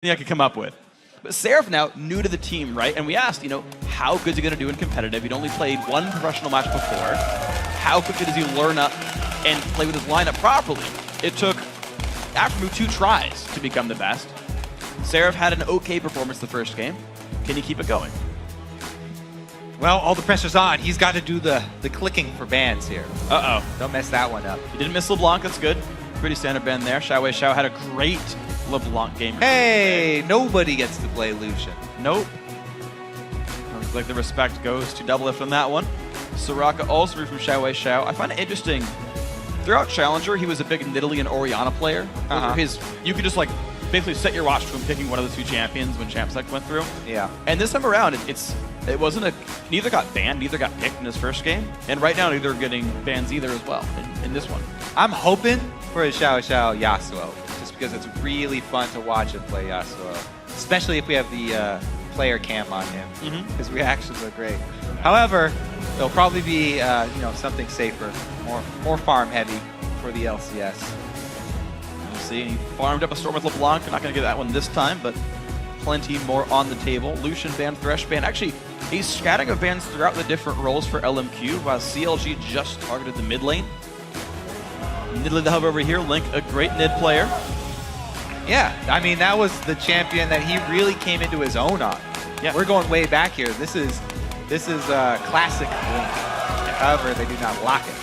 I could come up with. But Seraph now, new to the team, right? And we asked, how good is he going to do in competitive? He'd only played one professional match before. How quickly does he learn up and play with his lineup properly? It took Aphromoo 2 tries to become the best. Seraph had an okay performance the first game. Can he keep it going? Well, all the pressure's on. He's got to do the clicking for bans here. Uh-oh. Don't mess that one up. He didn't miss LeBlanc, that's good. Pretty standard ban there. XiaoWeiXiao had a great LeBlanc game. Hey, nobody gets to play Lucian. Nope. Looks like the respect goes to Doublelift on that one. Soraka also moved from XiaoWeiXiao. I find it interesting. Throughout Challenger, he was a big Nidalee and Orianna player. You could just basically set your watch to him picking one of the two champions when Champ Select went through. Yeah. And this time around, neither got banned, neither got picked in his first game. And right now, neither are getting bans either as well in this one. I'm hoping for a XiaoWeiXiao just because it's really fun to watch him play Yasuo, especially if we have the player cam on him. His reactions are great. However, it'll probably be something safer, more farm heavy for the LCS. We'll see. He farmed up a Storm with LeBlanc. We're not going to get that one this time, but plenty more on the table. Lucian ban, Thresh ban. Actually, a scattering of bans throughout the different roles for LMQ, while CLG just targeted the mid lane. Nidalee the hub over here. Link, a great Nid player. Yeah, I mean, that was the champion that he really came into his own on. Yeah. We're going way back here. This is classic Link. However, they do not lock it.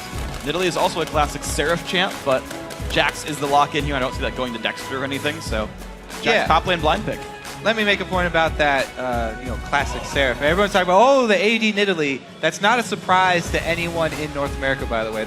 Nidalee is also a classic Seraph champ, but Jax is the lock-in here. I don't see that going to Dexter or anything, so Jax top lane blind pick. Let me make a point about that, classic Seraph. Everyone's talking about, oh, the AD Nidalee. That's not a surprise to anyone in North America, by the way.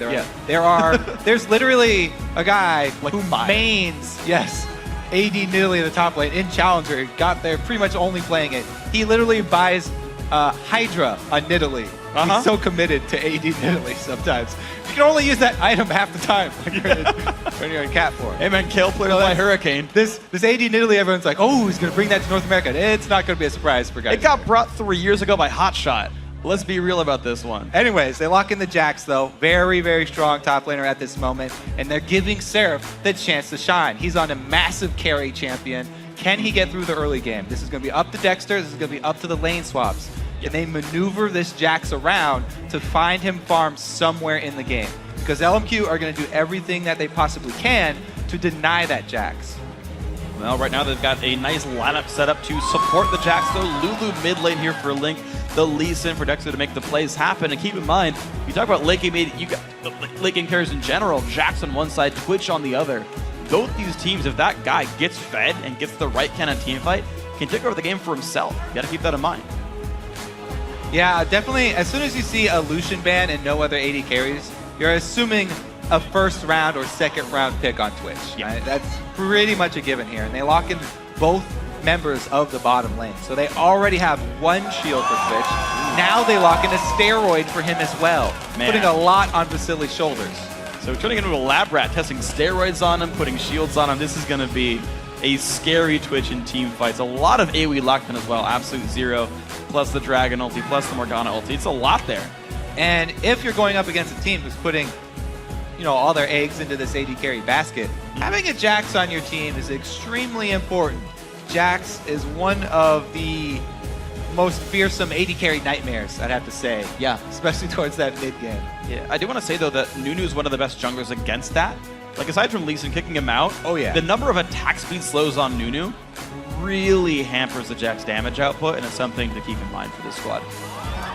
There's literally a guy who mains, AD Nidalee in the top lane in Challenger. Got there pretty much only playing it. He literally buys Hydra on Nidalee. He's so committed to AD Nidalee sometimes. You can only use that item half the time when you're in Cat 4. Hey man, kill players by Hurricane. This AD Nidalee, everyone's like, oh, he's going to bring that to North America. It's not going to be a surprise for guys. It got brought 3 years ago by Hotshot. Let's be real about this one. Anyways, they lock in the Jax, though. Very, very strong top laner at this moment. And they're giving Seraph the chance to shine. He's on a massive carry champion. Can he get through the early game? This is going to be up to Dexter. This is going to be up to the lane swaps. And they maneuver this Jax around to find him farm somewhere in the game. Because LMQ are going to do everything that they possibly can to deny that Jax. Well, right now they've got a nice lineup set up to support the Jax, though. Lulu mid lane here for Link. The Lee Sin for Dexter to make the plays happen. And keep in mind, you talk about late game, you got late game carries in general. Jax on one side, Twitch on the other. Both these teams, if that guy gets fed and gets the right kind of team fight, can take over the game for himself. You got to keep that in mind. Yeah, definitely. As soon as you see a Lucian ban and no other AD carries, you're assuming a first round or second round pick on Twitch. Yeah. Right? That's pretty much a given here. And they lock in both members of the bottom lane. So they already have one shield for Twitch. Now they lock in a steroid for him as well, putting a lot on Vasilii's shoulders. So turning into a lab rat, testing steroids on him, putting shields on him. This is going to be a scary Twitch in team fights. A lot of AoE locked in as well. Absolute Zero, plus the Dragon ulti, plus the Morgana ulti. It's a lot there. And if you're going up against a team who's putting, all their eggs into this AD carry basket, having a Jax on your team is extremely important. Jax is one of the most fearsome AD carry nightmares, I'd have to say. Yeah. Especially towards that mid game. Yeah, I do want to say, though, that Nunu is one of the best junglers against that. Like, aside from Lee Sin kicking him out, the number of attack speed slows on Nunu really hampers the Jax damage output, and it's something to keep in mind for this squad.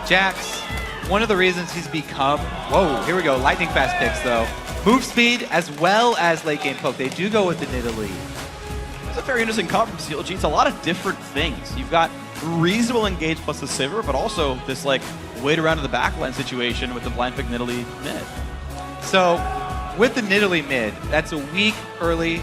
Jax, one of the reasons he's become... Whoa, here we go. Lightning fast picks, though. Move speed as well as late game poke. They do go with the Nidalee. It's a very interesting comp from CLG. It's a lot of different things. You've got reasonable engage plus the Sivir, but also this, wait around to the backline situation with the blind pick Nidalee mid. So, with the Nidalee mid, that's a weak early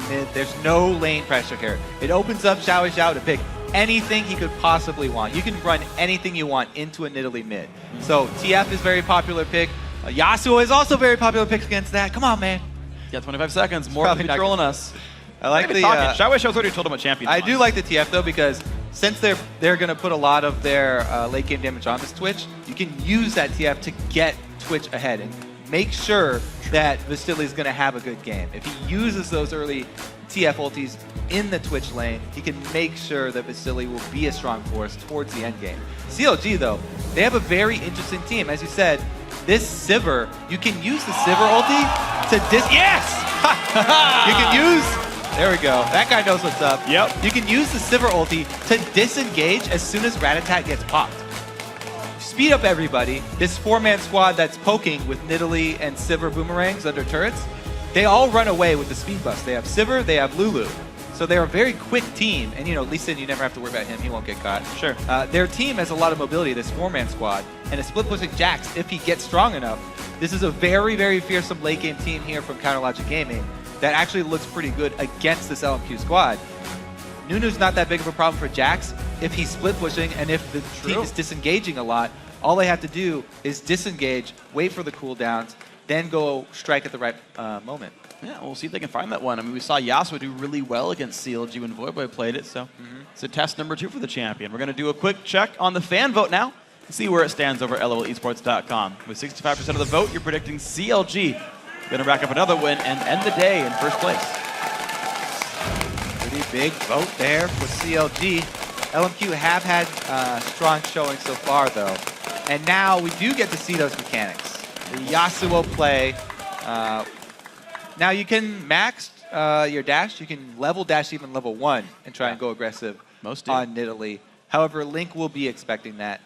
mid. There's no lane pressure here. It opens up XiaoWeiXiao to pick anything he could possibly want. You can run anything you want into a Nidalee mid. So TF is very popular pick. Yasuo is also very popular pick against that. Come on, man. Yeah, 25 seconds. More than trolling us. I like the... XiaoWeiXiao's already told him what champion I do like the TF, though, because since they're going to put a lot of their late game damage on this Twitch, you can use that TF to get Twitch ahead and make sure that Vasilii is going to have a good game. If he uses those early TF ultis in the Twitch lane, he can make sure that Vasilii will be a strong force towards the end game. CLG, though, they have a very interesting team. As you said, this Sivir, you can use the Sivir ulti to Yes! You can use... There we go. That guy knows what's up. Yep. You can use the Sivir ulti to disengage as soon as Rat-a-tat gets popped. Speed up everybody. This 4-man squad that's poking with Nidalee and Sivir boomerangs under turrets, they all run away with the speed bust. They have Sivir, they have Lulu. So they're a very quick team, and Lee Sin, you never have to worry about him. He won't get caught. Sure. Their team has a lot of mobility, this 4-man squad, and a split-pushing Jax, if he gets strong enough. This is a very, very fearsome late-game team here from Counterlogic Gaming that actually looks pretty good against this LMQ squad. Nunu's not that big of a problem for Jax. If he's split-pushing and if the team is disengaging a lot, all they have to do is disengage, wait for the cooldowns, then go strike at the right moment. Yeah, we'll see if they can find that one. I mean, we saw Yasuo do really well against CLG when Voyboy played it, so it's a test number 2 for the champion. We're going to do a quick check on the fan vote now and see where it stands over LOLesports.com. With 65% of the vote, you're predicting CLG going to rack up another win and end the day in first place. Pretty big vote there for CLG. LMQ have had strong showing so far, though. And now we do get to see those mechanics. The Yasuo play. Now you can max your dash. You can level dash even level 1 and try and go aggressive on Nidalee. However, Link will be expecting that.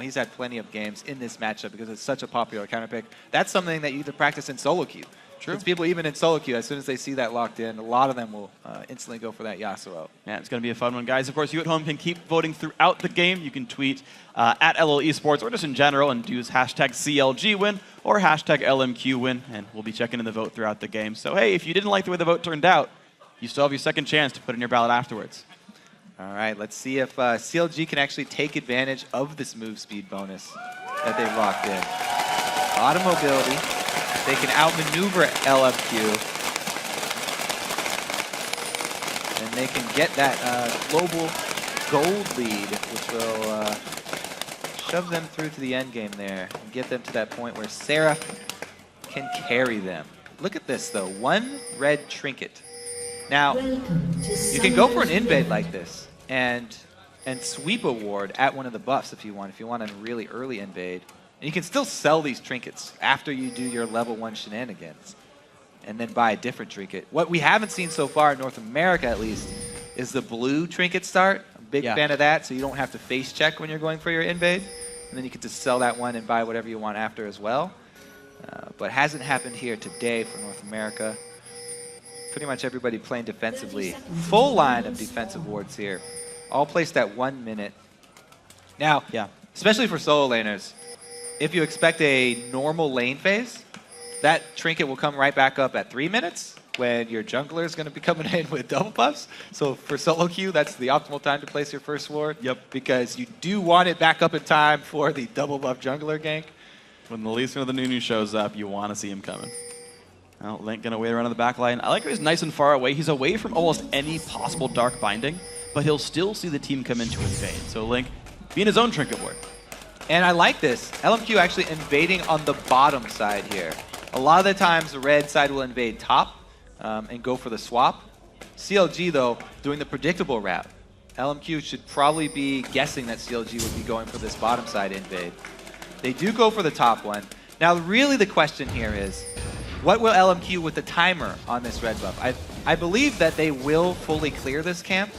He's had plenty of games in this matchup because it's such a popular counter pick. That's something that you either practice in solo queue. True. It's people even in solo queue, as soon as they see that locked in, a lot of them will instantly go for that Yasuo. Yeah, it's going to be a fun one, guys. Of course, you at home can keep voting throughout the game. You can tweet at LOL Esports or just in general and use hashtag CLGwin or hashtag LMQwin, and we'll be checking in the vote throughout the game. So, hey, if you didn't like the way the vote turned out, you still have your second chance to put in your ballot afterwards. All right, let's see if CLG can actually take advantage of this move speed bonus that they've locked in. A lot of mobility. They can outmaneuver LMQ. And they can get that global gold lead, which will shove them through to the end game there and get them to that point where Seraph can carry them. Look at this, though. 1 red trinket. Now, you can go for an invade like this and sweep a ward at one of the buffs if you want a really early invade. And you can still sell these trinkets after you do your level 1 shenanigans and then buy a different trinket. What we haven't seen so far in North America, at least, is the blue trinket start. I'm a big fan of that, so you don't have to face check when you're going for your invade. And then you can just sell that one and buy whatever you want after as well. But hasn't happened here today for North America. Pretty much everybody playing defensively. Full line of defensive wards here. All placed at 1 minute. Now, especially for solo laners, if you expect a normal lane phase, that trinket will come right back up at 3 minutes when your jungler is going to be coming in with double buffs. So for solo queue, that's the optimal time to place your first ward. Because you do want it back up in time for the double buff jungler gank. When the least one of the Nunu shows up, you want to see him coming. Well, Link going to wait around on the back line. I like how he's nice and far away. He's away from almost any possible dark binding, but he'll still see the team come in to invade. So Link being his own trinket ward. And I like this. LMQ actually invading on the bottom side here. A lot of the times the red side will invade top and go for the swap. CLG, though, doing the predictable route. LMQ should probably be guessing that CLG would be going for this bottom side invade. They do go for the top one. Now, really the question here is, what will LMQ with the timer on this red buff? I believe that they will fully clear this camp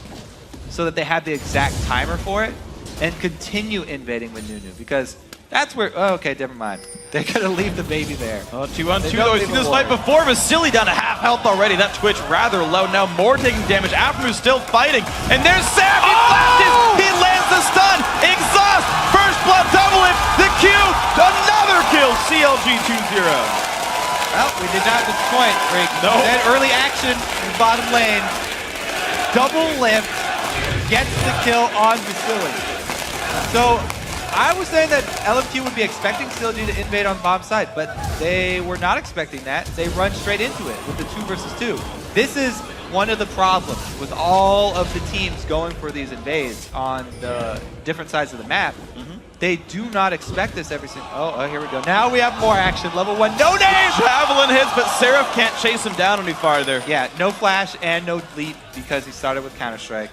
so that they have the exact timer for it and continue invading with Nunu, because that's where... Oh, okay, never mind. They're going to leave the baby there. 2-on-2, though. We've seen this fight before. Vasilii down to half health already. That Twitch rather low. Now more taking damage. Aphromoo still fighting. And there's Seraph. He flashes. He lands the stun. Exhaust. First blood. Doublelift. The Q. Another kill. CLG 2-0. Well, we did not disappoint, Rick. No. That early action in the bottom lane. Doublelift gets the kill on Vasilii. So, I was saying that LMQ would be expecting CLG to invade on the bottom side, but they were not expecting that. They run straight into it with the 2 versus 2. This is one of the problems with all of the teams going for these invades on the different sides of the map. They do not expect this every single... Oh, here we go. Now we have more action. Level 1, NoName! Javelin hits, but Seraph can't chase him down any farther. Yeah, no flash and no leap because he started with Counter-Strike.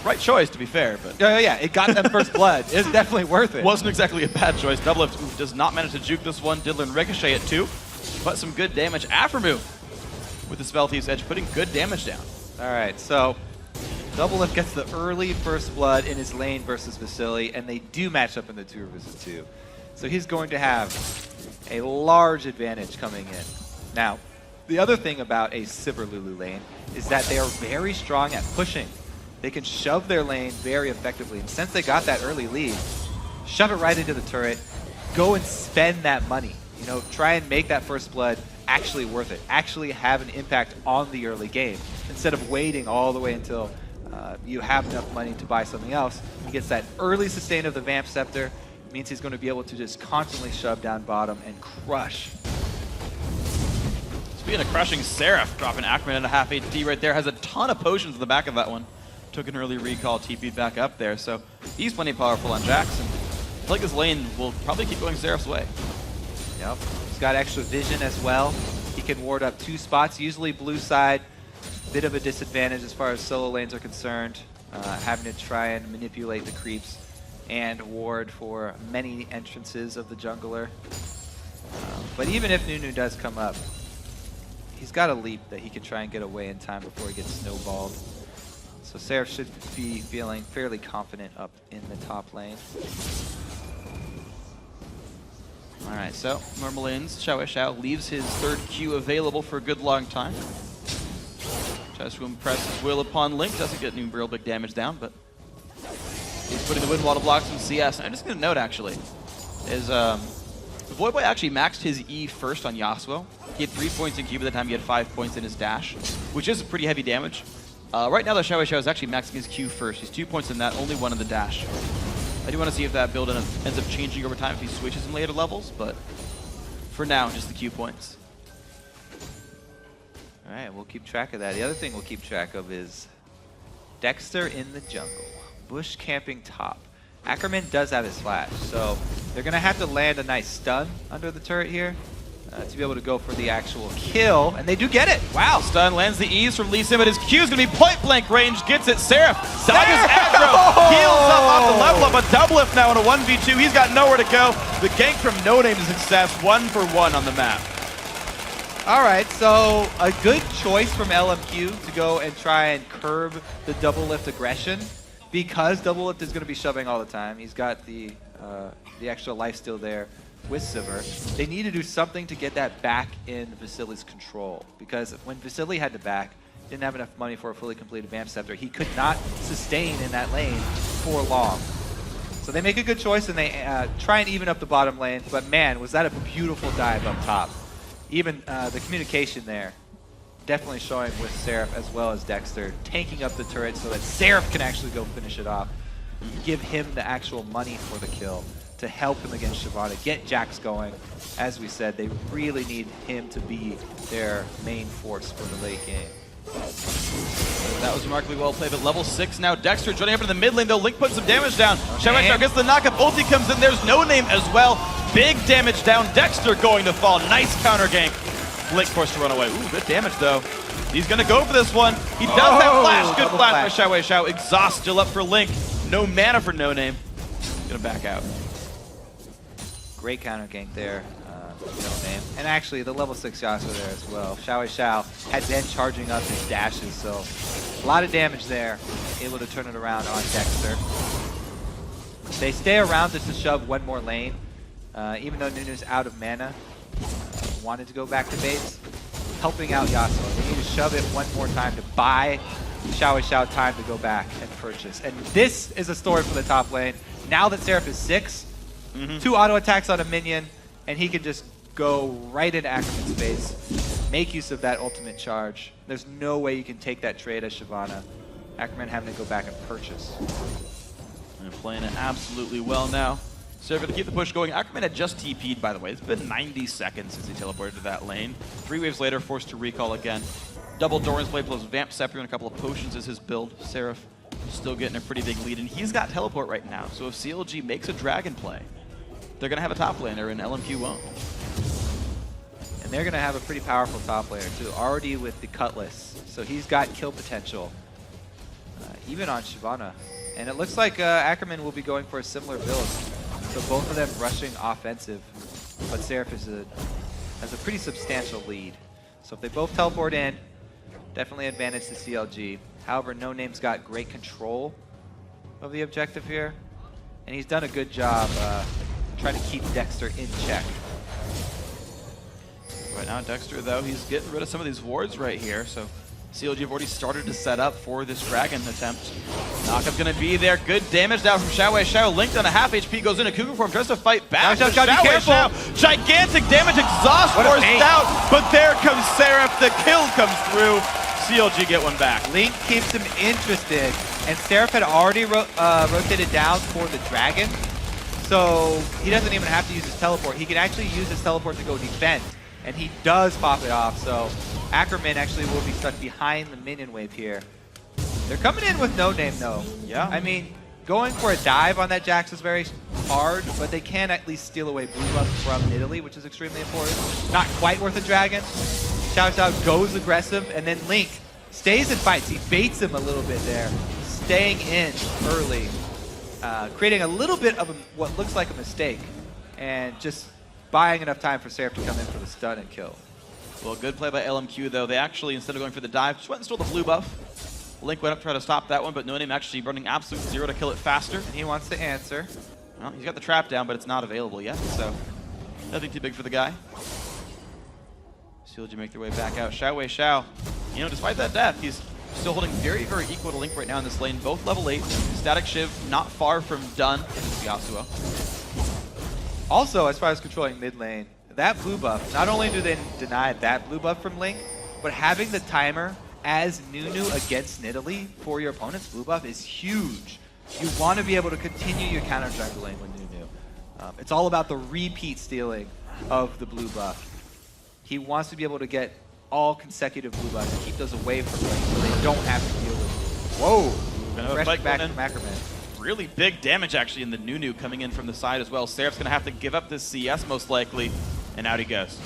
Right choice, to be fair, but... Yeah, it got them first blood. It's definitely worth it. Wasn't exactly a bad choice. Doublelift does not manage to juke this one. Diddler and Ricochet at 2, but some good damage. Aphromoo with the Spell Thief's Edge, putting good damage down. All right, so Doublelift gets the early first blood in his lane versus Vasilii, and they do match up in the 2 versus 2. So he's going to have a large advantage coming in. Now, the other thing about a Sivir Lulu lane is that they are very strong at pushing. They can shove their lane very effectively. And since they got that early lead, shove it right into the turret, go and spend that money. You know, try and make that first blood actually worth it, actually have an impact on the early game, instead of waiting all the way until you have enough money to buy something else. He gets that early sustain of the Vamp Scepter, means he's going to be able to just constantly shove down bottom and crush. Speaking of crushing, Seraph dropping Ackerman at a half HP right there, has a ton of potions in the back of that one. Took an early recall, TP'd back up there, so he's plenty powerful on Jackson. I feel like this lane will probably keep going Seraph's way. Yep, he's got extra vision as well. He can ward up 2 spots, usually blue side. Bit of a disadvantage as far as solo lanes are concerned, having to try and manipulate the creeps and ward for many entrances of the jungler. But even if Nunu does come up, he's got a leap that he can try and get away in time before he gets snowballed. So Seraph should be feeling fairly confident up in the top lane. Alright, so normal lanes, XiaoWeiXiao leaves his 3rd Q available for a good long time. Tries to impress his will upon Link, doesn't get any real big damage down, but he's putting the wind wall to block some CS. And I'm just going to note, actually, is Void Boy actually maxed his E first on Yasuo. He had 3 points in Q by the time he had 5 points in his dash, which is pretty heavy damage. Right now, the XiaoWeiXiao is actually maxing his Q first. He's 2 points in that, only 1 in the dash. I do want to see if that build ends up changing over time if he switches in later levels, but for now, just the Q points. All right, we'll keep track of that. The other thing we'll keep track of is Dexter in the jungle. Bush camping top. Ackerman does have his flash, so they're going to have to land a nice stun under the turret here to be able to go for the actual kill, and they do get it. Wow, stun lands the E's from Lee Sin, but his Q is going to be point-blank range, gets it. Seraph dodges aggro, heals up off the level up, a Doublelift now in a 1v2. He's got nowhere to go. The gank from NoName to success, 1 for 1 on the map. All right, so a good choice from LMQ to go and try and curb the Doublelift aggression, because Doublelift is going to be shoving all the time. He's got the extra lifesteal there with Sivir. They need to do something to get that back in Vasilii's control, because when Vasilii had to back, didn't have enough money for a fully completed Vamp Scepter, he could not sustain in that lane for long. So they make a good choice and they try and even up the bottom lane, but man, was that a beautiful dive up top. Even the communication there, definitely showing with Seraph as well as Dexter, tanking up the turret so that Seraph can actually go finish it off, give him the actual money for the kill to help him against Shyvana, get Jax going. As we said, they really need him to be their main force for the late game. That was remarkably well played, but level 6 now. Dexter joining up into the mid lane, though. Link puts some damage down. XiaoWeiXiao gets the knockup. Ulti comes in. There's NoName as well. Big damage down. Dexter going to fall. Nice counter gank. Link forced to run away. Ooh, good damage, though. He's going to go for this one. He does have flash. Good flash by XiaoWeiXiao. Exhaust still up for Link. No mana for NoName. Going to back out. Great counter gank there. NoName. And actually, the level 6 Yasuo there as well. XiaoWeiXiao had been charging up his dashes, so a lot of damage there. Able to turn it around on Dexter. They stay around just to shove one more lane. Even though Nunu's out of mana, wanted to go back to base, helping out Yasuo. They need to shove it one more time to buy XiaoWeiXiao time to go back and purchase. And this is a story for the top lane. Now that Seraph is 6, 2 auto attacks on a minion, and he can just go right into Ackerman's face, make use of that ultimate charge. There's no way you can take that trade as Shyvana. Ackerman having to go back and purchase. And playing it absolutely well now. So going to keep the push going. Ackerman had just TP'd, by the way. It's been 90 seconds since he teleported to that lane. 3 waves later, forced to recall again. Double Doran's Blade plus Vamp Scepter and a couple of potions is his build. Seraph still getting a pretty big lead, and he's got teleport right now. So if CLG makes a dragon play, they're going to have a top laner, and LMQ won't. And they're going to have a pretty powerful top laner too, already with the Cutlass. So he's got kill potential, even on Shyvana. And it looks like Ackerman will be going for a similar build. So both of them rushing offensive, but Seraph has a pretty substantial lead. So if they both teleport in, definitely advantage to CLG. However, NoName's got great control of the objective here, and he's done a good job trying to keep Dexter in check. Right now, Dexter, though, he's getting rid of some of these wards right here, so CLG have already started to set up for this dragon attempt. Knockup's going to be there. Good damage down from XiaoWeiXiao. Linked on a half HP, goes into Cougar form, tries to fight back. XiaoWeiXiao, gigantic damage, exhaust forced out, but there comes Seraph. The kill comes through. CLG get one back. Link keeps him interested, and Seraph had already rotated down for the dragon, so he doesn't even have to use his teleport. He can actually use his teleport to go defend, and he does pop it off, so Ackerman actually will be stuck behind the minion wave here. They're coming in with NoName though. Yeah. I mean, going for a dive on that Jax is very hard, but they can at least steal away blue buff from Nidalee, which is extremely important. Not quite worth a dragon. XiaoWeiXiao goes aggressive, and then Link stays and fights. He baits him a little bit there, staying in early, creating a little bit of what looks like a mistake, and just buying enough time for Seraph to come in for the stun and kill. Well, good play by LMQ, though. They actually, instead of going for the dive, just went and stole the blue buff. Link went up to try to stop that one, but NoName actually running absolute zero to kill it faster. And he wants to answer. Well, he's got the trap down, but it's not available yet, so nothing too big for the guy. CLG make their way back out. XiaoWeiXiao, you know, despite that death, he's still holding very, very equal to Link right now in this lane. Both level 8. Static Shiv not far from done. XiaoWeiXiao. Also, as far as controlling mid lane, that blue buff, not only do they deny that blue buff from Link, but having the timer as Nunu against Nidalee for your opponent's blue buff is huge. You want to be able to continue your counter jungling with Nunu. It's all about the repeat stealing of the blue buff. He wants to be able to get all consecutive blue buffs and keep those away from Link so they don't have to deal with it. Whoa! Fresh back from Ackerman. Really big damage actually in the Nunu coming in from the side as well. Seraph's going to have to give up this CS most likely, and out he goes.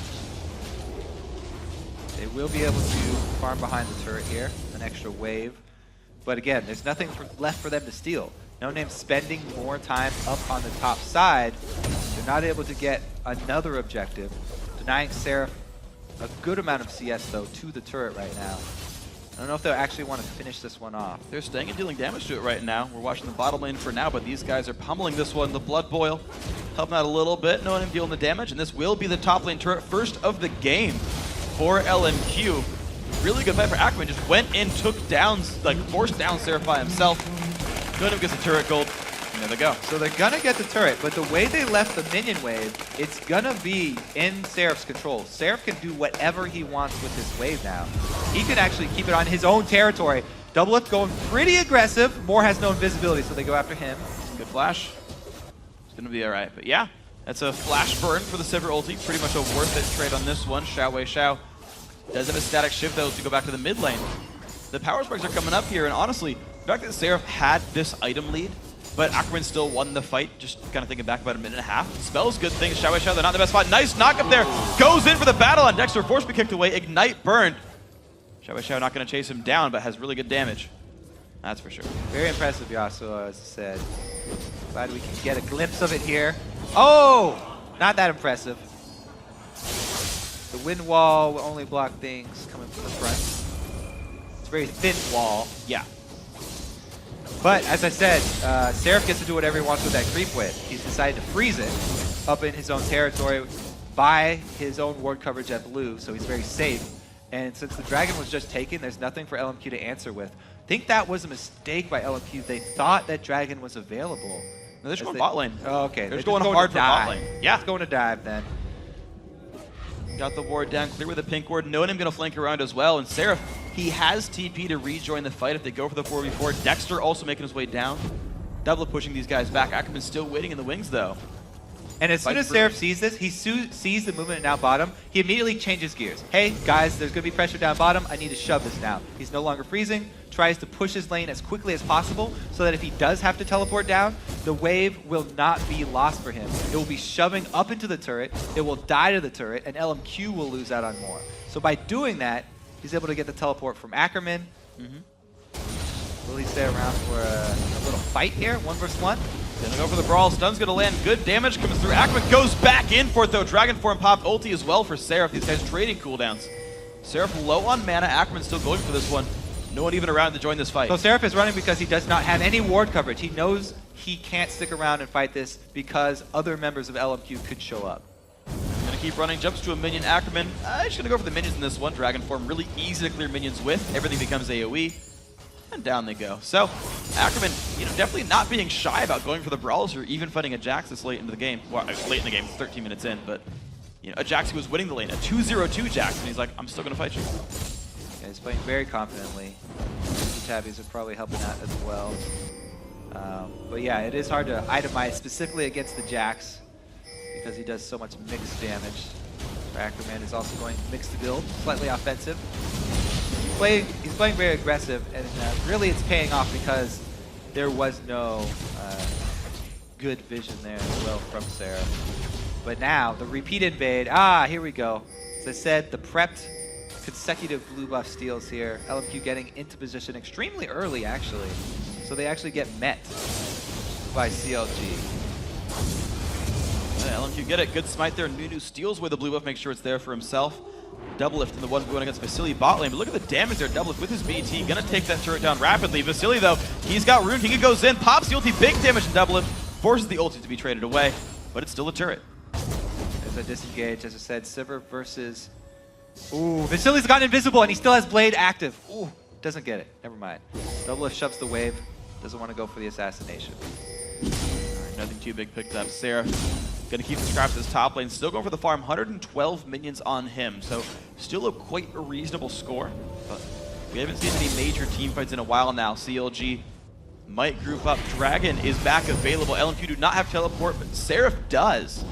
They will be able to farm behind the turret here, an extra wave. But again, there's nothing left for them to steal. NoName spending more time up on the top side. They're not able to get another objective, denying Seraph a good amount of CS though to the turret right now. I don't know if they'll actually want to finish this one off. They're staying and dealing damage to it right now. We're watching the bottom lane for now, but these guys are pummeling this one. The Blood Boil helping out a little bit. NoName dealing the damage, and this will be the top lane turret first of the game for LMQ. Really good fight for Ackerman. Just went in, took down, like forced down Seraph by himself. NoName gets the turret gold. And there they go. So they're gonna get the turret, but the way they left the minion wave, it's gonna be in Seraph's control. Seraph can do whatever he wants with his wave now. He can actually keep it on his own territory. Doublelift going pretty aggressive. Moore has no invisibility, so they go after him. Good flash. It's gonna be all right, but yeah, that's a flash burn for the Sivir ulti. Pretty much a worth it trade on this one. XiaoWeiXiao does have a static shift though to go back to the mid lane. The power spikes are coming up here, and honestly, the fact that Seraph had this item lead, but Ackerman still won the fight, just kind of thinking back about a minute and a half. Spells good things. XiaoWeiXiao, they're not in the best spot. Nice knock up there. Goes in for the battle on Dexter. Force be kicked away. Ignite burned. XiaoWeiXiao not going to chase him down, but has really good damage. That's for sure. Very impressive, Yasuo, as I said. Glad we can get a glimpse of it here. Oh! Not that impressive. The wind wall will only block things coming from the front. It's a very thin wall. Yeah. But, as I said, Seraph gets to do whatever he wants with that creep wave. He's decided to freeze it up in his own territory by his own ward coverage at blue, so he's very safe. And since the dragon was just taken, there's nothing for LMQ to answer with. I think that was a mistake by LMQ. They thought that dragon was available. No, they're just going bot lane. Oh, okay. They're just going hard for bot lane. Yeah. It's going to dive then. Got the ward down, clear with the pink ward. NoName going to flank around as well. And Seraph, he has TP to rejoin the fight if they go for the 4v4. Dexter also making his way down. Doublelift pushing these guys back. Ackerman's still waiting in the wings though. And as soon as Seraph sees this, he sees the movement down bottom, he immediately changes gears. Hey, guys, there's going to be pressure down bottom. I need to shove this now. He's no longer freezing, tries to push his lane as quickly as possible so that if he does have to teleport down, the wave will not be lost for him. It will be shoving up into the turret, it will die to the turret, and LMQ will lose out on more. So by doing that, he's able to get the teleport from Ackerman. Will he stay around for a little fight here? 1 versus 1? Gonna go for the brawl. Stun's gonna land. Good damage comes through. Ackerman goes back in for it though. Dragon Form popped ulti as well for Seraph. These guys trading cooldowns. Seraph low on mana. Ackerman still going for this one. No one even around to join this fight. So Seraph is running because he does not have any ward coverage. He knows he can't stick around and fight this because other members of LMQ could show up. Gonna keep running. Jumps to a minion. Ackerman. Just gonna go for the minions in this one. Dragon Form really easy to clear minions with. Everything becomes AoE. And down they go. So, Ackerman, definitely not being shy about going for the brawls or even fighting a Jax this late into the game. Well, late in the game, 13 minutes in, but a Jax who was winning the lane, a 2-0-2 Jax, and he's like, I'm still gonna fight you. Yeah, he's playing very confidently. The tabbies are probably helping out as well. But yeah, it is hard to itemize specifically against the Jax because he does so much mixed damage. Ackerman is also going mixed build, slightly offensive. He's playing very aggressive, and really it's paying off because there was no good vision there as well from Seraph. But now, the repeat invade, here we go. As I said, the prepped consecutive blue buff steals here. LMQ getting into position extremely early, actually. So they actually get met by CLG. Yeah, LMQ get it. Good smite there. NuNu steals away the blue buff, makes sure it's there for himself. Doublelift in the one going against Vasilii bot lane, but look at the damage there. Doublelift with his BT, gonna take that turret down rapidly. Vasilii though, he's got rune, he goes in, pops the ulti, big damage to Doublelift, forces the ulti to be traded away, but it's still a turret. There's a disengage, as I said, Sivir versus... Ooh, Vasilii's gotten invisible and he still has Blade active. Ooh, doesn't get it, never mind. Doublelift shoves the wave, doesn't want to go for the assassination. Alright, nothing too big picked up. Seraph gonna keep the scraps at his top lane, still going for the farm, 112 minions on him, so still quite a reasonable score, but we haven't seen any major team fights in a while now. CLG might group up. Dragon is back available. LMQ do not have teleport, but Seraph does.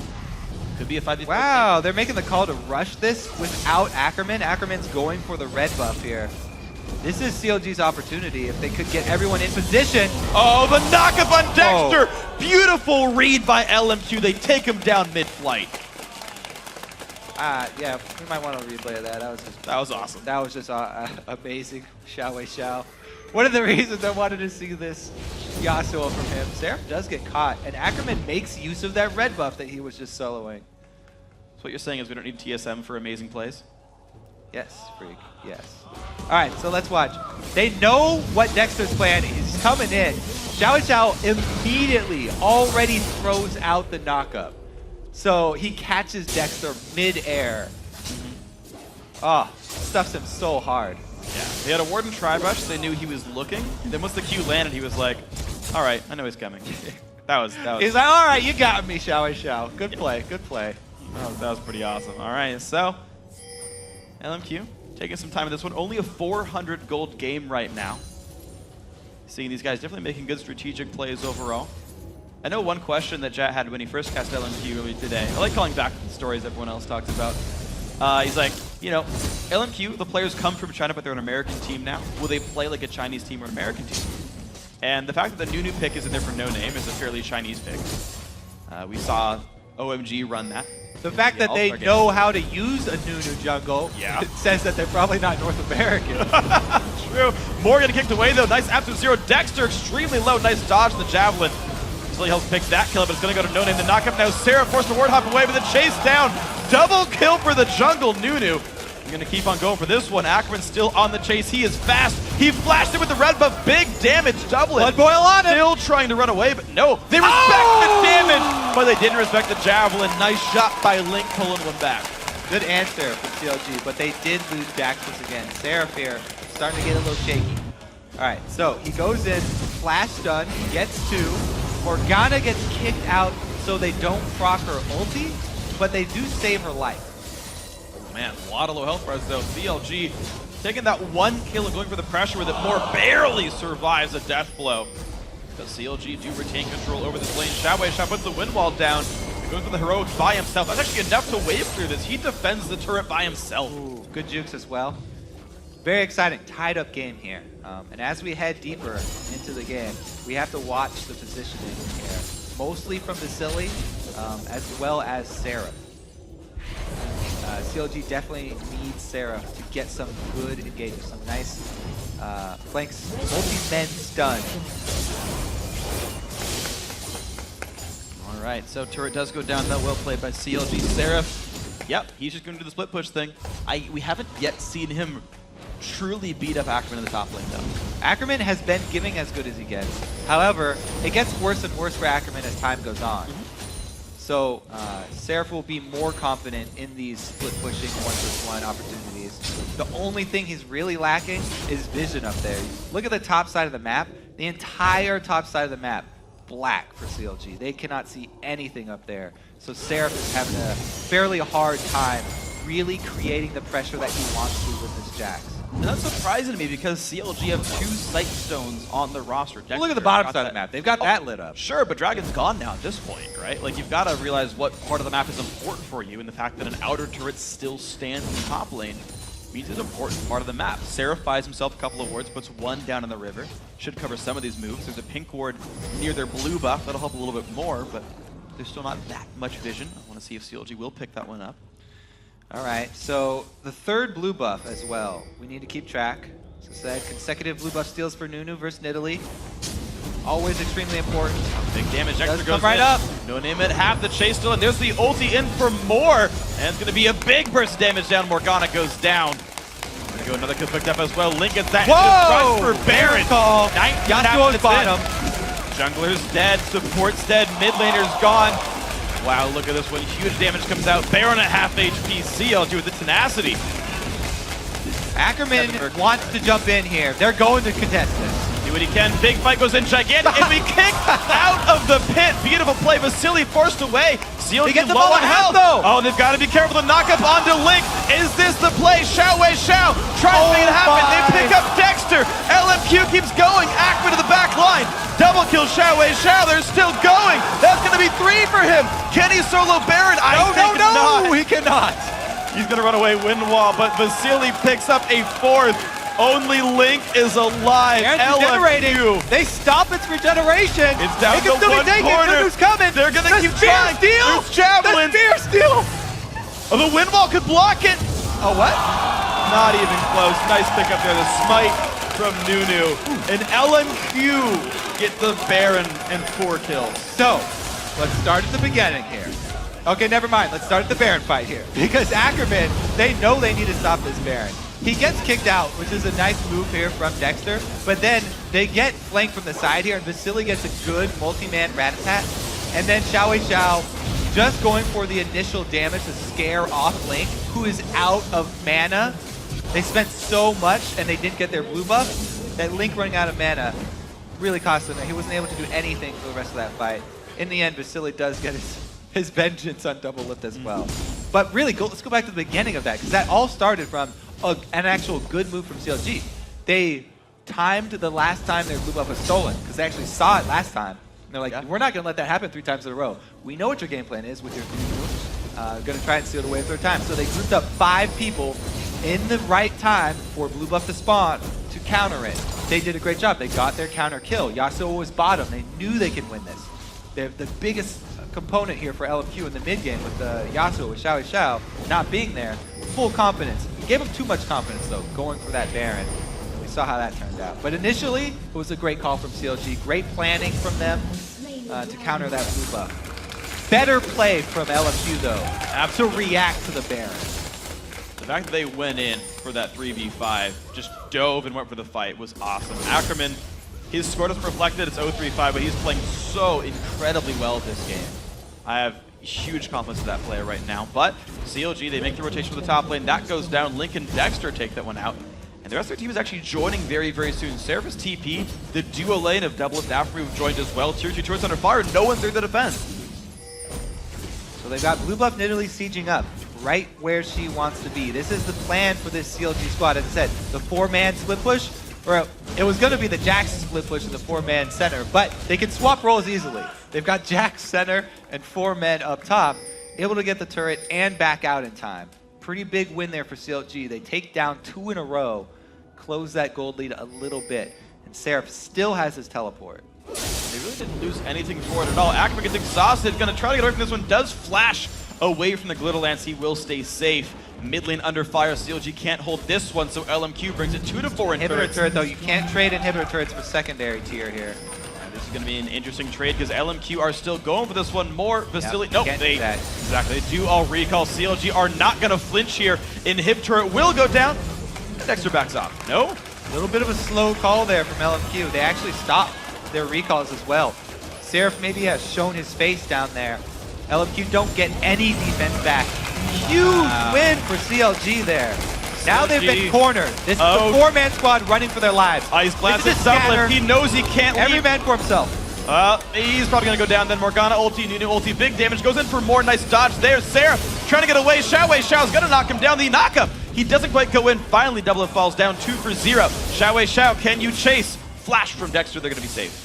Could be a 5v4. Wow, they're making the call to rush this without Ackerman. Ackerman's going for the red buff here. This is CLG's opportunity if they could get everyone in position. Oh, the knockup on Dexter! Oh. Beautiful read by LMQ. They take him down mid-flight. Yeah, we might want to replay that. That was awesome. That was just amazing. XiaoWeiXiao. One of the reasons I wanted to see this Yasuo from him. Seraph does get caught, and Ackerman makes use of that red buff that he was just soloing. So what you're saying is we don't need TSM for amazing plays? Yes, freak. Yes. All right, so let's watch. They know what Dexter's plan is. He's coming in. XiaoWeiXiao immediately already throws out the knockup. So he catches Dexter mid-air. Oh, stuffs him so hard. Yeah, they had a Warden Tri-Brush. They knew he was looking. Then once the Q landed, he was like, all right, I know he's coming. That was. He's like, all right, you got me, XiaoWeiXiao. Good play, good play. That was pretty awesome. All right, so LMQ taking some time in this one. Only a 400 gold game right now. Seeing these guys definitely making good strategic plays overall. I know one question that Jat had when he first cast LMQ earlier today. I like calling back the stories everyone else talks about. He's like, LMQ, the players come from China, but they're an American team now. Will they play like a Chinese team or an American team? And the fact that the NuNu pick is in there for NoName is a fairly Chinese pick. We saw OMG run that. The fact that they know how to use a NuNu jungle says that they're probably not North American. True. Morgan kicked away though. Nice absolute zero. Dexter extremely low. Nice dodge on the javelin. Really helps pick that kill, but it's going to go to NoName. The knockup now. Seraph forced to ward hop away, but the chase down. Double kill for the jungle. NuNu. You're going to keep on going for this one. Ackerman still on the chase. He is fast. He flashed it with the red buff. Big damage. Double it. Blood boil on him. Still trying to run away, but no. They respect the damage, but they didn't respect the javelin. Nice shot by Link pulling one back. Good answer from CLG, but they did lose Jax once again. Seraph here starting to get a little shaky. All right, so he goes in, flash stun, gets two. Morgana gets kicked out so they don't proc her ulti, but they do save her life. Man, a lot of low health bars though. CLG taking that one kill and going for the pressure with it. More barely survives a death blow. But CLG do retain control over this lane. XiaoWeiXiao puts the wind wall down. He goes for the heroics by himself. That's actually enough to wave through this. He defends the turret by himself. Ooh, good jukes as well. Very exciting, tied up game here. And as we head deeper into the game, we have to watch the positioning here. Mostly from Vasilii, as well as Seraph. CLG definitely needs Seraph to get some good engagement, some nice flanks, multi-men stun. All right, so turret does go down, though. Well played by CLG. Seraph, yep, he's just going to do the split push thing. We haven't yet seen him truly beat up Ackerman in the top lane, though. Ackerman has been giving as good as he gets. However, it gets worse and worse for Ackerman as time goes on. So Seraph will be more confident in these split pushing 1v1 opportunities. The only thing he's really lacking is vision up there. Look at the top side of the map. The entire top side of the map, black for CLG. They cannot see anything up there. So Seraph is having a fairly hard time really creating the pressure that he wants to with his Jax. And that's surprising to me because CLG have 2 sight stones on their roster. Well, look at the bottom side of the map. They've got that lit up. Sure, but Dragon's gone now at this point, right? Like, you've got to realize what part of the map is important for you, and the fact that an outer turret still stands in the top lane means it's an important part of the map. Seraph buys himself a couple of wards, puts 1 down in the river. Should cover some of these moves. There's a pink ward near their blue buff. That'll help a little bit more, but there's still not that much vision. I want to see if CLG will pick that one up. All right, so the third blue buff as well. We need to keep track. As I said, consecutive blue buff steals for Nunu versus Nidalee. Always extremely important. Big damage. Dexter goes right in. up. NoName it, half the chase still, and there's the ulti in for more. And it's going to be a big burst of damage down. Morgana goes down. Going to go another kill picked up as well. Link gets that. Whoa! For Baron. 19 Yasuo's bottom. Jungler's dead. Support's dead. Mid laner's gone. Wow, look at this one. Huge damage comes out. Baron at half HP. CLG with the tenacity. Ackerman wants to jump in here. They're going to contest this. Do what he can. Big fight goes in. Gigantic. And we kick out of the pit. Beautiful play. Vasilii forced away. CLG get the low ball on ahead, health. though. Oh, they've got to be careful. The knock up onto Link. Is this the play? XiaoWeiXiao tries to make it happen. They pick up Dexter. LMQ keeps going. Ackerman to the back line. Double kill XiaoWeiXiao. They're still going. That's going to be 3 for him. Can he solo Baron? I think not. He cannot. He's going to run away wind wall, but Vasilii picks up a 4th. Only Link is alive. Baron's regenerating. They stop its regeneration. It's down to 1 corner. Who's coming? They're going to keep trying. Steal. There's javelins. The spear steal. Oh, the wind wall could block it. Oh, what? Not even close. Nice pick up there. The smite from Nunu. And LMQ get the Baron and 4 kills. So, let's start at the beginning here. Okay, never mind. Let's start at the Baron fight here. Because Ackerman, they know they need to stop this Baron. He gets kicked out, which is a nice move here from Dexter, but then they get flanked from the side here, and Vasilii gets a good multi-man rat-a-tat, and then XiaoWeiXiao just going for the initial damage to scare off Link, who is out of mana. They spent so much, and they didn't get their blue buff, that Link running out of mana really cost him. He wasn't able to do anything for the rest of that fight. In the end, Vasilii does get his vengeance on Doublelift as well. But really, let's go back to the beginning of that, because that all started from an actual good move from CLG. They timed the last time their blue buff was stolen, because they actually saw it last time. And they're like, we're not going to let that happen 3 times in a row. We know what your game plan is with your going to try and steal it away a 3rd time. So they grouped up 5 people in the right time for blue buff to spawn to counter it. They did a great job. They got their counter kill. Yasuo was bottom. They knew they could win this. They're the biggest component here for LMQ in the mid game with Yasuo with XiaoWeiXiao not being there. Full confidence. Gave him too much confidence though, going for that Baron. We saw how that turned out. But initially, it was a great call from CLG. Great planning from them to counter that blue buff. Better play from LMQ though, to react to the Baron. The fact that they went in for that 3v5, just dove and went for the fight was awesome. Ackerman, his score doesn't reflect it, it's 0-3-5, but he's playing so incredibly well this game. I have huge confidence in that player right now, but CLG, they make the rotation for the top lane. That goes down. Link and Dexter take that one out. And the rest of their team is actually joining very, very soon. Seraph is TP. The duo lane of Doublelift Aphromoo joined as well. Tier 2 turrets under fire. No one's there to defend. So they've got blue buff Nidalee sieging up right where she wants to be. This is the plan for this CLG squad. As I said, the 4-man split push, or it was going to be the Jax split push in the 4-man center, but they can swap roles easily. They've got Jax center and 4 men up top, able to get the turret and back out in time. Pretty big win there for CLG. They take down 2 in a row, close that gold lead a little bit, and Seraph still has his teleport. They really didn't lose anything for it at all. Ackerman gets exhausted, gonna try to get away from this one, does flash away from the Glitter Lance. He will stay safe. Mid lane under fire, CLG can't hold this one, so LMQ brings it 2-4 in inhibitor turret though, you can't trade inhibitor turrets for secondary tier here. This is going to be an interesting trade because LMQ are still going for this one more. Vasilii, nope, they do all recall. CLG are not going to flinch here. Inhib turret will go down. Dexter backs off. No? A little bit of a slow call there from LMQ. They actually stopped their recalls as well. Seraph maybe has shown his face down there. LMQ don't get any defense back. Huge win for CLG there. Now they've been cornered. This is the 4-man squad running for their lives. Ice Blast is Doublelift. He knows he can't leave. Every man for himself. He's probably going to go down then. Morgana ulti, NoName ulti, big damage. Goes in for more. Nice dodge there. Seraph trying to get away. XiaoWeiXiao is going to knock him down. The knockup. He doesn't quite go in. Finally, Doublelift falls down 2-0. XiaoWeiXiao, can you chase? Flash from Dexter. They're going to be safe.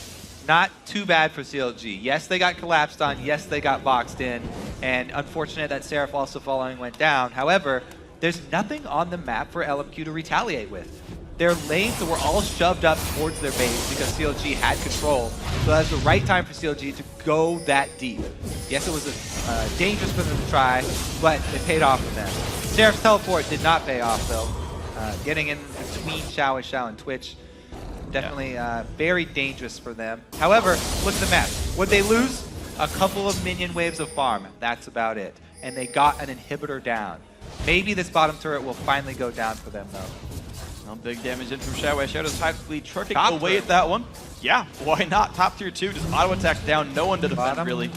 Not too bad for CLG. Yes, they got collapsed on. Yes, they got boxed in. And unfortunate that Seraph also following went down. However, there's nothing on the map for LMQ to retaliate with. Their lanes were all shoved up towards their base because CLG had control. So that's the right time for CLG to go that deep. Yes, it was dangerous for them to try, but it paid off for them. Seraph's teleport did not pay off though. Getting in between XiaoWeiXiao and Twitch, definitely very dangerous for them. However, look at the map. Would they lose? A couple of minion waves of farm. That's about it. And they got an inhibitor down. Maybe this bottom turret will finally go down for them, though. Well, big damage in from XiaoWeiXiao. Just tactically trucking away at that one. Yeah, why not? Top tier 2, just auto attacks down. No one to defend, really.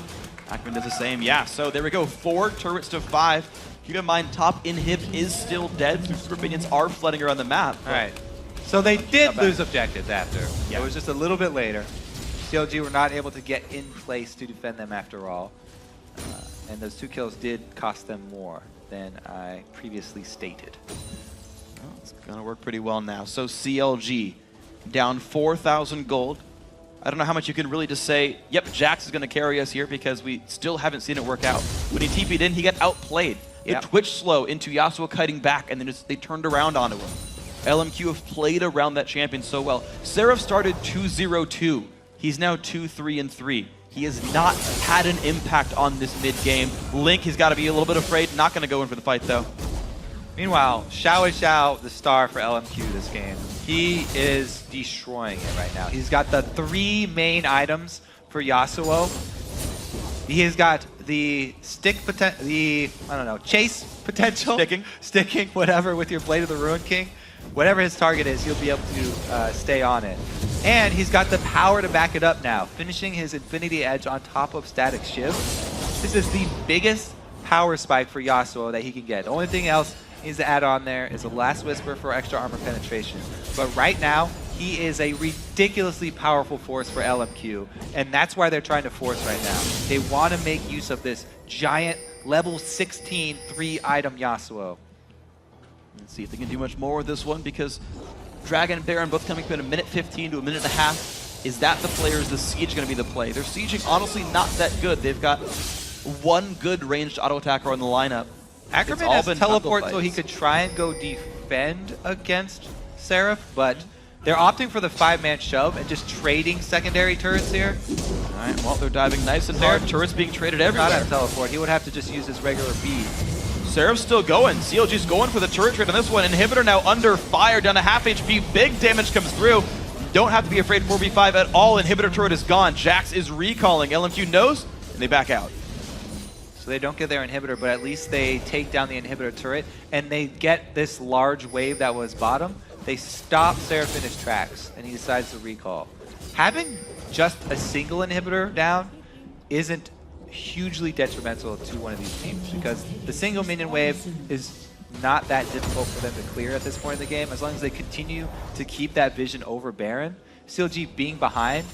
Ackerman does the same. Yeah, so there we go. 4 turrets to 5. Keep in mind, top inhib is still dead. Super minions are flooding around the map. All right. So they did lose objectives after. Yeah. It was just a little bit later. CLG were not able to get in place to defend them after all. And those 2 kills did cost them more than I previously stated. Well, it's going to work pretty well now. So CLG down 4,000 gold. I don't know how much you can really just say, yep, Jax is going to carry us here because we still haven't seen it work out. When he TP'd in, he got outplayed. The Twitch slow into Yasuo kiting back, and then they turned around onto him. LMQ have played around that champion so well. Seraph started 2-0-2. He's now 2-3-3. He has not had an impact on this mid-game. Link has got to be a little bit afraid. Not going to go in for the fight, though. Meanwhile, XiaoWeiXiao, the star for LMQ this game, he is destroying it right now. He's got the 3 main items for Yasuo. He has got the chase potential. Sticking, whatever, with your Blade of the Ruined King. Whatever his target is, he'll be able to stay on it. And he's got the power to back it up now, finishing his Infinity Edge on top of Static Shiv. This is the biggest power spike for Yasuo that he can get. The only thing else he needs to add on there is a Last Whisper for extra armor penetration. But right now, he is a ridiculously powerful force for LMQ, and that's why they're trying to force right now. They want to make use of this giant level 16 3-item Yasuo. Let's see if they can do much more with this one, because Dragon and Baron both coming up in a minute 15 to a minute and a half. Is that the play, or is the siege going to be the play? They're sieging honestly not that good. They've got 1 good ranged auto attacker on the lineup. Ackerman has teleport so he could try and go defend against Seraph, but they're opting for the 5-man shove and just trading secondary turrets here. All right, well, they're diving nice and hard. Turrets being traded everywhere. Not at teleport. He would have to just use his regular bead. Seraph's still going. CLG's going for the turret trade on this one. Inhibitor now under fire, down to half HP. Big damage comes through. Don't have to be afraid 4v5 at all. Inhibitor turret is gone. Jax is recalling. LMQ knows, and they back out. So they don't get their inhibitor, but at least they take down the inhibitor turret, and they get this large wave that was bottom. They stop Seraph in his tracks, and he decides to recall. Having just a single inhibitor down isn't hugely detrimental to one of these teams, because the single minion wave is not that difficult for them to clear at this point in the game. As long as they continue to keep that vision over Baron, CLG being behind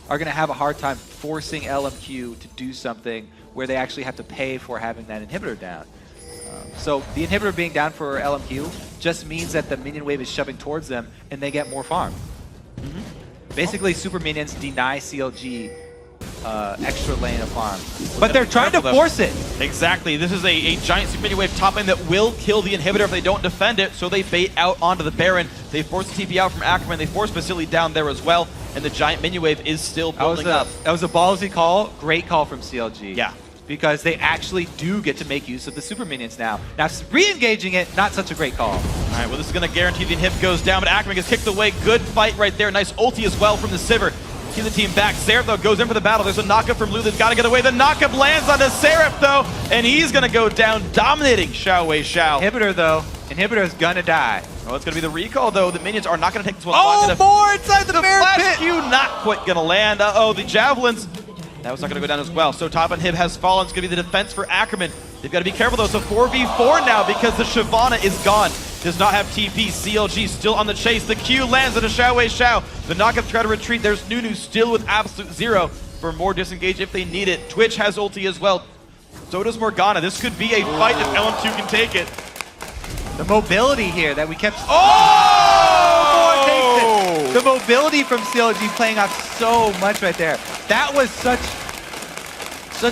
are going to have a hard time forcing LMQ to do something where they actually have to pay for having that inhibitor down. So the inhibitor being down for LMQ just means that the minion wave is shoving towards them and they get more farm. Basically, super minions deny CLG extra lane of farm. But they're trying to force it. Exactly. This is a giant super minion wave top lane that will kill the inhibitor if they don't defend it, so they bait out onto the Baron. They force the TP out from Ackerman. They force Vasilii down there as well, and the giant minion wave is still building up. That was a ballsy call. Great call from CLG. Yeah. Because they actually do get to make use of the super minions now. Now, re-engaging it, not such a great call. All right, well, this is going to guarantee the inhib goes down, but Ackerman gets kicked away. Good fight right there. Nice ulti as well from the Sivir. Keep the team back. Seraph, though, goes in for the battle. There's a knockup from Lulu's got to get away. The knockup lands onto Seraph, though, and he's going to go down, dominating XiaoWeiXiao. Inhibitor, though. Inhibitor is going to die. Oh, it's going to be the recall, though. The minions are not going to take this one. Oh, more inside the Baron flash pit. Q not quite going to land. Uh-oh, the javelins. That was not going to go down as well. So top inhib has fallen. It's going to be the defense for Ackerman. They've got to be careful, though. So 4v4 now because the Shyvana is gone. Does not have TP. CLG still on the chase. The Q lands into XiaoWeiXiao. The knockup try to retreat. There's Nunu still with absolute zero for more disengage if they need it. Twitch has ulti as well. So does Morgana. This could be a fight if LMQ can take it. The mobility here that we kept... Oh! Takes it. The mobility from CLG playing off so much right there. That was such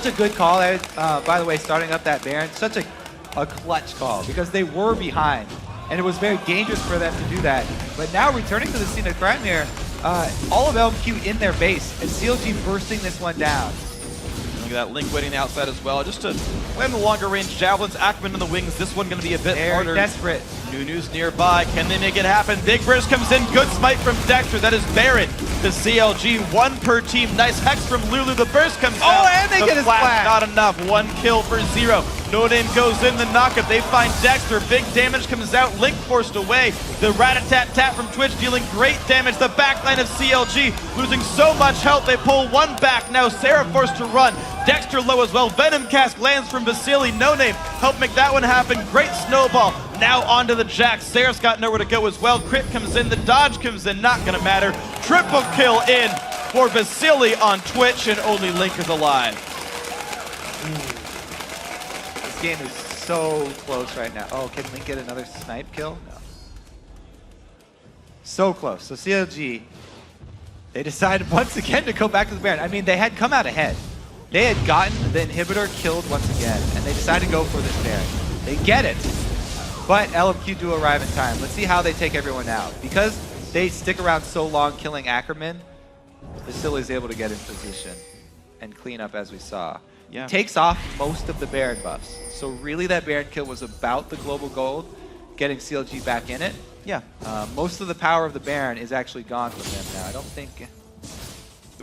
a good call. By the way, starting up that Baron, such a clutch call because they were behind. And it was very dangerous for them to do that. But now returning to the scene of crime here, all of LMQ in their base, and CLG bursting this one down. Look at that Link waiting on the outside as well. Just to land the longer range javelins, Ackerman on the wings. This one going to be a bit harder. Desperate. Nunu's nearby. Can they make it happen? Big Burst comes in. Good smite from Dexter. That is Baron to CLG. One per team. Nice hex from Lulu. The burst comes down. Oh, and they get his flash. Not enough. One kill for 0. NoName goes in the knockup. They find Dexter. Big damage comes out. Link forced away. The rat-a-tat-tat from Twitch dealing great damage. The backline of CLG losing so much health. They pull one back. Now Seraph forced to run. Dexter low as well. Venom Cask lands from Vasilii. NoName helped make that one happen. Great snowball. Now onto the Jax. Seraph's got nowhere to go as well. Crit comes in. The dodge comes in. Not going to matter. Triple kill in for Vasilii on Twitch, and only Link is alive. This game is so close right now. Oh, can Link get another snipe kill? No. So close. So CLG, they decided once again to go back to the Baron. I mean, they had come out ahead. They had gotten the inhibitor killed once again, and they decided to go for this Baron. They get it, but LMQ do arrive in time. Let's see how they take everyone out. Because they stick around so long killing Ackerman, Vasilii is able to get in position and clean up as we saw. Yeah. Takes off most of the Baron buffs. So really that Baron kill was about the global gold, getting CLG back in it. Yeah. Most of the power of the Baron is actually gone from them now. I don't think...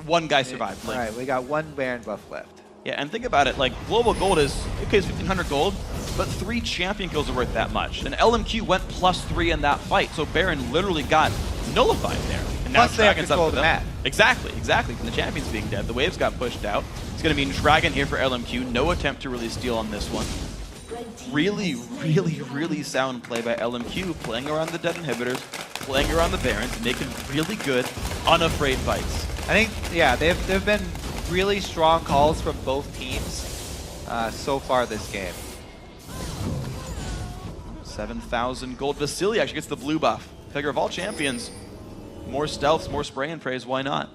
One guy survived. All right, we got one Baron buff left. Yeah, and think about it, like, global gold is, okay, it's 1,500 gold, but 3 champion kills are worth that much. And LMQ went +3 in that fight, so Baron literally got nullified there. And now Plus they have Dragon's control up of for the them. map. Exactly, from the champions being dead. The waves got pushed out. It's going to mean Dragon here for LMQ. No attempt to really steal on this one. Really sound play by LMQ, playing around the dead inhibitors, playing around the Barons, making really good, unafraid fights. I think, yeah, they've been really strong calls from both teams so far this game. 7,000 gold. Vasilii actually gets the blue buff. Figure of all champions, more stealths, more spray and praise, why not?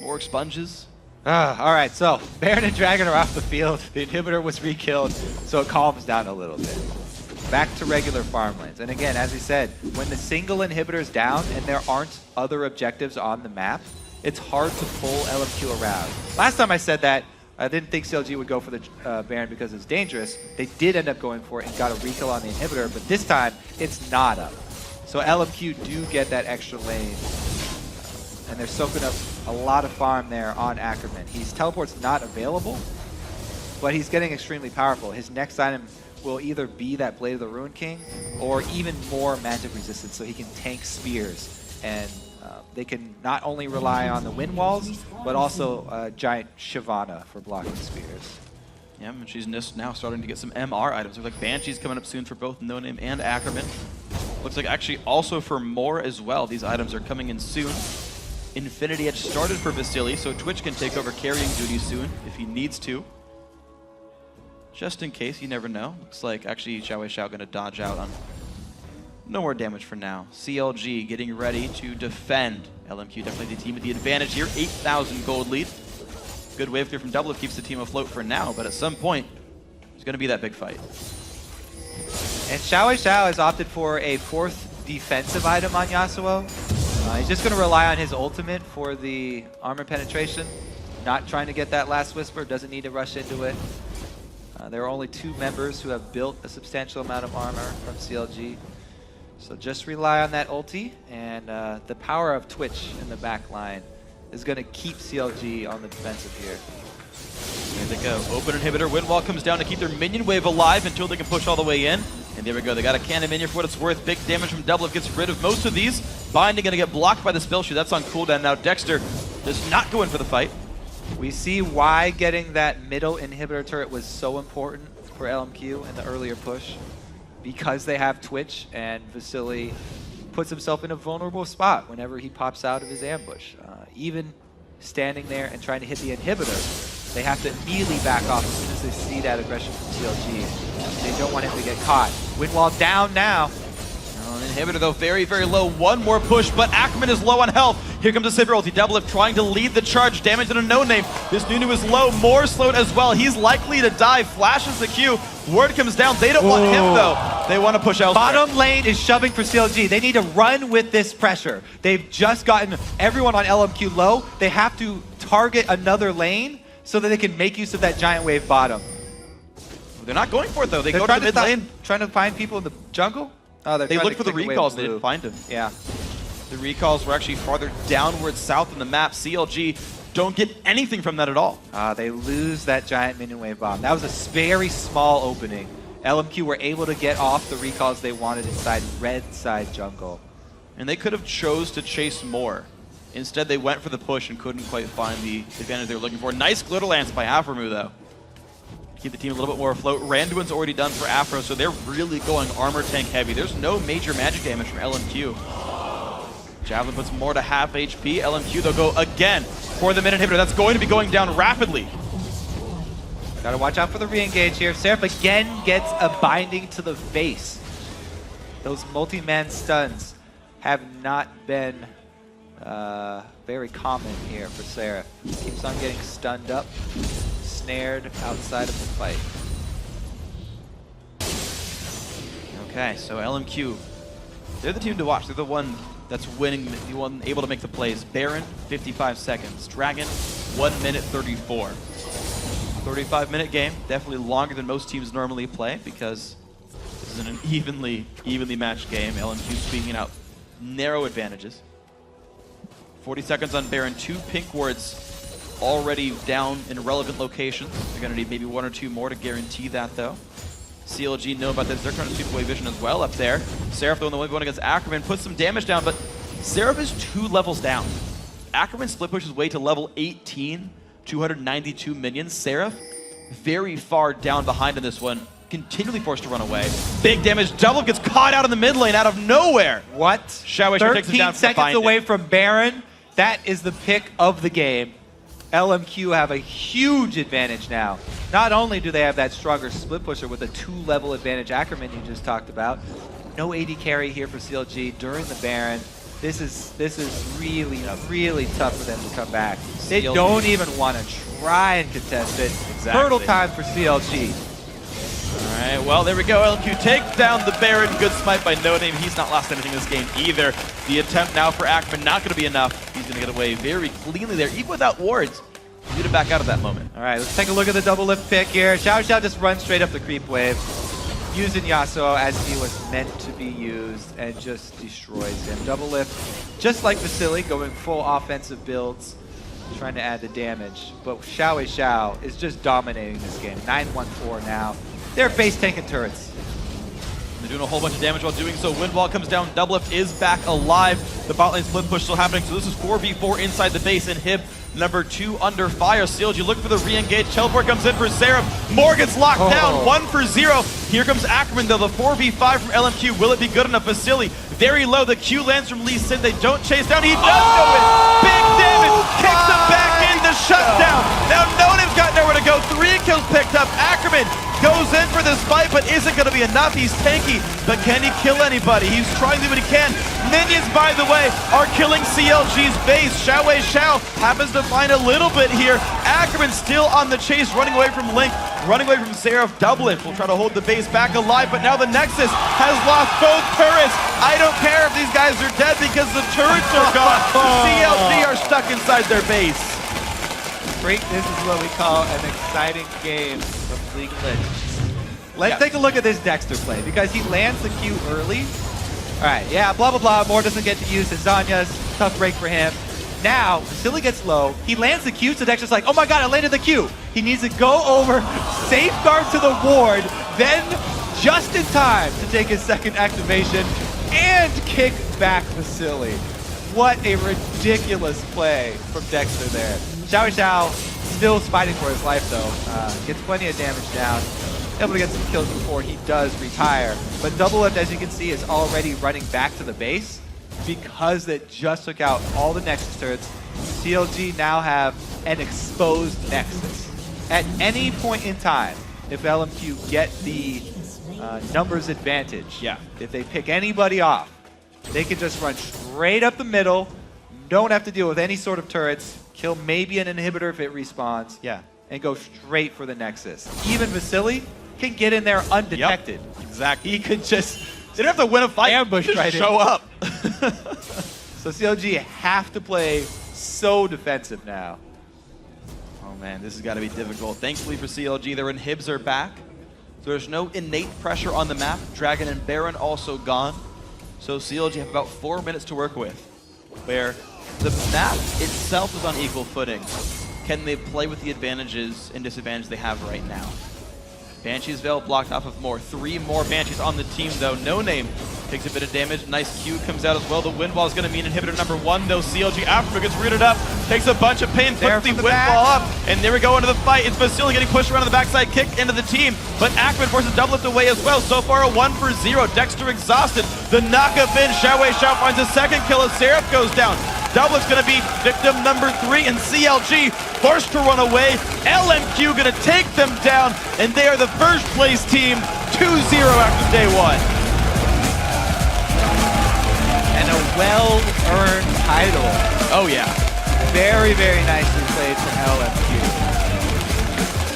More expunges. All right, so Baron and Dragon are off the field. The inhibitor was re-killed, so it calms down a little bit. Back to regular farmlands. And again, as we said, when the single inhibitor is down and there aren't other objectives on the map, it's hard to pull LMQ around. Last time I said that, I didn't think CLG would go for the Baron because it's dangerous. They did end up going for it and got a rekill on the inhibitor, but this time it's not up. So LMQ do get that extra lane, and they're soaking up a lot of farm there on Ackerman. His teleport's not available, but he's getting extremely powerful. His next item will either be that Blade of the Ruined King or even more magic resistance, so he can tank spears. And they can not only rely on the wind walls, but also a giant Shyvana for blocking spears. Yeah, and she's now starting to get some MR items. Looks like Banshee's coming up soon for both NoName and Ackerman. Looks like actually also for more as well. These items are coming in soon. Infinity Edge started for Vasilii, so Twitch can take over carrying duty soon if he needs to. Just in case, you never know. Looks like actually XiaoWeiXiao going to dodge out on No more damage for now. CLG getting ready to defend. LMQ definitely the team with the advantage here. 8,000 gold lead. Good wave clear from Doublelift keeps the team afloat for now, but at some point, there's going to be that big fight. And XiaoWeiXiao has opted for a 4th defensive item on Yasuo. He's just going to rely on his ultimate for the armor penetration. Not trying to get that last whisper, doesn't need to rush into it. There are only 2 members who have built a substantial amount of armor from CLG. So just rely on that ulti, and the power of Twitch in the back line is going to keep CLG on the defensive here. Here they go. Open inhibitor. Wind wall comes down to keep their minion wave alive until they can push all the way in. And there we go. They got a cannon minion for what it's worth. Big damage from Doublelift gets rid of most of these. Binding going to get blocked by the spell shoot. That's on cooldown now. Dexter does not go in for the fight. We see why getting that middle inhibitor turret was so important for LMQ in the earlier push. Because they have Twitch, and Vasilii puts himself in a vulnerable spot whenever he pops out of his ambush. Even standing there and trying to hit the inhibitor, they have to immediately back off as soon as they see that aggression from CLG. They don't want him to get caught. Wind wall down now. Inhibitor though very, very low. One more push, but Ackerman is low on health. Here comes the Sivir ulti. Doublelift trying to lead the charge. Damage into NoName. This Nunu is low. More slowed as well. He's likely to die. Flashes the Q. Word comes down. They don't want him though. They want to push elsewhere. Bottom lane is shoving for CLG. They need to run with this pressure. They've just gotten everyone on LMQ low. They have to target another lane so that they can make use of that giant wave bottom. They're not going for it though. They go to the mid lane. Trying to find people in the jungle? Oh, they looked for the recalls, they didn't find them. Yeah. The recalls were actually farther downward south in the map. CLG don't get anything from that at all. They lose that giant minion wave bomb. That was a very small opening. LMQ were able to get off the recalls they wanted inside red side jungle. And they could have chose to chase more. Instead, they went for the push and couldn't quite find the advantage they were looking for. Nice glitter lance by Aphromoo, though. Keep the team a little bit more afloat. Randuin's already done for Aphro, so they're really going armor tank heavy. There's no major magic damage from LMQ. Javelin puts more to half HP. LMQ, they'll go again for the mid inhibitor. That's going to be going down rapidly. Gotta watch out for the re-engage here. Seraph again gets a binding to the face. Those multi-man stuns have not been very common here for Seraph. Keeps on getting stunned up. Snared outside of the fight. Okay, so LMQ, they're the team to watch. They're the one that's winning, the one able to make the plays. Baron, 55 seconds. Dragon, 1 minute 34. 35-minute game, definitely longer than most teams normally play because this is an evenly matched game. LMQ squeaking out narrow advantages. 40 seconds on Baron, 2 pink wards already down in relevant locations. They're going to need maybe 1 or 2 more to guarantee that, though. CLG know about this. They're trying to sweep away vision as well up there. Seraph, though, in the one going against Ackerman, puts some damage down, but Seraph is 2 levels down. Ackerman split pushes way to level 18, 292 minions. Seraph, very far down behind in this one, continually forced to run away. Big damage. Double gets caught out in the mid lane out of nowhere. What? XiaoWeiXiao takes him down 13 seconds away from Baron. That is the pick of the game. LMQ have a huge advantage now. Not only do they have that stronger split pusher with a 2-level advantage Ackerman you just talked about, no AD carry here for CLG during the Baron. This is really, really tough for them to come back. They don't even want to try and contest it. Exactly. Hurdle time for CLG. All right, well, there we go. LMQ takes down the Baron. Good smite by NoName. He's not lost anything in this game either. The attempt now for Ackerman, not going to be enough. He's going to get away very cleanly there, even without wards. He need to back out of that moment. All right, let's take a look at the double lift pick here. XiaoWeiXiao just runs straight up the creep wave, using Yasuo as he was meant to be used, and just destroys him. Double lift, just like Vasilii, going full offensive builds, trying to add the damage. But XiaoWeiXiao is just dominating this game. 9-1-4 now. They're base tanking turrets. They're doing a whole bunch of damage while doing so. Wind wall comes down. Doublelift is back alive. The bot lane split push still happening. So this is 4v4 inside the base. And Hib, number 2 under fire. CLG look for the re-engage. Teleport comes in for Seraph. Morgan's locked down. 1 for 0. Here comes Ackerman though. The 4v5 from LMQ. Will it be good enough? Vasilii very low. The Q lands from Lee Sin. They don't chase down. He does go in. Big damage. Kicks him back in the shutdown. Now NoName's got nowhere to go. 3 kills picked up. Ackerman goes in for this fight, but isn't going to be enough. He's tanky, but can he kill anybody? He's trying to do what he can. Minions, by the way, are killing CLG's base. XiaoWeiXiao happens to find a little bit here. Ackerman still on the chase, running away from Link, running away from Seraph. Doublelift will try to hold the base back alive, but now the Nexus has lost both turrets. I don't care if these guys are dead because the turrets are gone. CLG are stuck inside their base. This is what we call an exciting game of League of Legends. Let's take a look at this Dexter play, because he lands the Q early. All right, yeah, blah, blah, blah. Moore doesn't get to use his Zanya's. Tough break for him. Now, Vasilii gets low. He lands the Q, so Dexter's like, oh my god, I landed the Q. He needs to go over, safeguard to the ward, then just in time to take his second activation and kick back Vasilii. What a ridiculous play from Dexter there. XiaoWeiXiao still fighting for his life though. Gets plenty of damage down. Able to get some kills before he does retire. But Doublelift, as you can see, is already running back to the base because it just took out all the Nexus turrets. CLG now have an exposed Nexus. At any point in time, if LMQ get the numbers advantage, if they pick anybody off, they can just run straight up the middle, don't have to deal with any sort of turrets, kill maybe an inhibitor if it respawns, and go straight for the Nexus. Even Vasilii can get in there undetected. Exactly. He could just they don't have to win a fight, ambush just right show up. So CLG have to play so defensive now. Oh man, this has got to be difficult. Thankfully for CLG, their inhibs are back. So there's no innate pressure on the map. Dragon and Baron also gone. So CLG have about 4 minutes to work with, where the map itself is on equal footing. Can they play with the advantages and disadvantages they have right now? Banshee's Veil blocked off of Moore. 3 more Banshees on the team though. NoName takes a bit of damage. Nice Q comes out as well. The wind wall is going to mean inhibitor number 1 though. CLG Aphromoo gets rooted up, takes a bunch of pain, puts the wind wall up, and there we go into the fight. It's Vasilii getting pushed around the backside, kick into the team, but Ackerman forces Doublelift away as well. So far a 1-for-0. Dexter exhausted. The knockup in. XiaoWeiXiao finds a second kill as Seraph goes down. Doublelift's going to be victim number 3, and CLG forced to run away. LMQ going to take them down, and they are the first place team, 2-0 after day 1. And a well-earned title. Oh yeah. Very, very nicely played from LMQ.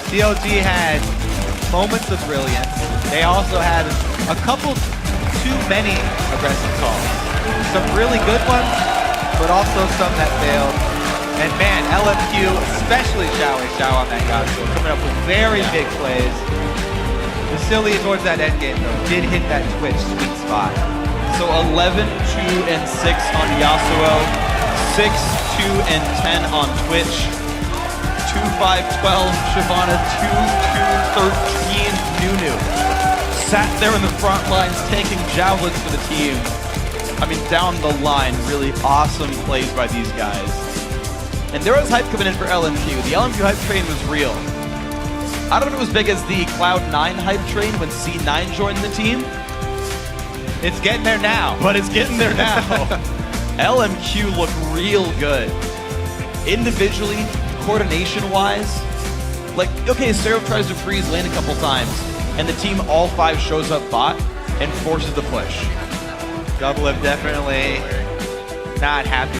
CLG had moments of brilliance. They also had a couple too many aggressive calls. Some really good ones, but also some that failed. And man, LMQ, especially XiaoWeiXiao on that Yasuo, coming up with very big plays. Vasilii towards that end game though did hit that Twitch sweet spot. So 11, 2, and 6 on Yasuo, 6, 2, and 10 on Twitch, 2, 5, 12, Shyvana, 2, 2, 13, Nunu. Sat there in the front lines, taking javelins for the team. I mean, down the line, really awesome plays by these guys. And there was hype coming in for LMQ. The LMQ hype train was real. I don't know if it was as big as the Cloud9 hype train when C9 joined the team. It's getting there now. But it's getting there now. LMQ look real good. Individually, coordination-wise, like, okay, Seraph tries to freeze lane a couple times, and the team, all 5 shows up bot and forces the push. Doublelift definitely not happy